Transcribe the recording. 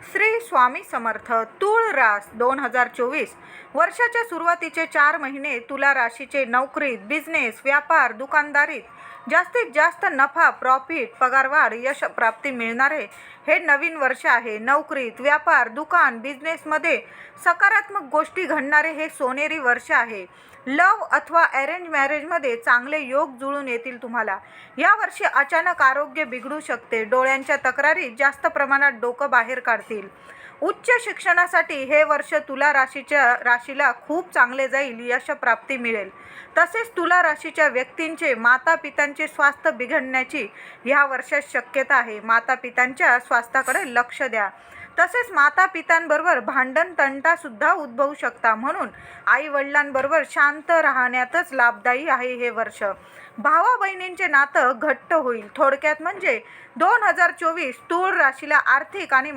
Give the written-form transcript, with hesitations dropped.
श्री स्वामी समर्थ. तूळ रास 2024 वर्षाच्या सुरुवातीचे 4 महिने तुला राशीचे नोकरीत, बिझनेस, व्यापार, दुकानदारीत जास्तीत जास्त नफा, प्रॉफिट, पगारवाढ, यश प्राप्ती मिळणारे हे नवीन वर्ष आहे. नोकरीत, व्यापार, दुकान, बिझनेसमध्ये सकारात्मक गोष्टी घडणारे हे सोनेरी वर्ष आहे. लव्ह अथवा अरेंज मॅरेजमध्ये चांगले योग जुळून येतील तुम्हाला. या वर्षी अचानक आरोग्य बिघडू शकते. डोळ्यांच्या तक्रारी जास्त प्रमाणात डोकं बाहेर काढतील. उच्च शिक्षणासाठी हे वर्ष तुला राशीला खूप चांगले जाईल. यश प्राप्ती मिळेल. तसेच तुला राशीच्या व्यक्तींचे माता-पितांचे स्वास्थ्य बिघडण्याची ह्या वर्षात शक्यता आहे. माता-पितांच्या स्वास्थ्याकडे लक्ष द्या. तसेच माता-पितांबरोबर भांडण तंटा सुद्धा उद्भवू शकता. म्हणून आई-वडिलांबरोबर शांत राहण्यातच लाभदायी आहे हे वर्ष. भावा-बहिणींचे नातं घट्ट होईल. थोडक्यात म्हणजे 2024 तूळ राशीला आर्थिक आणि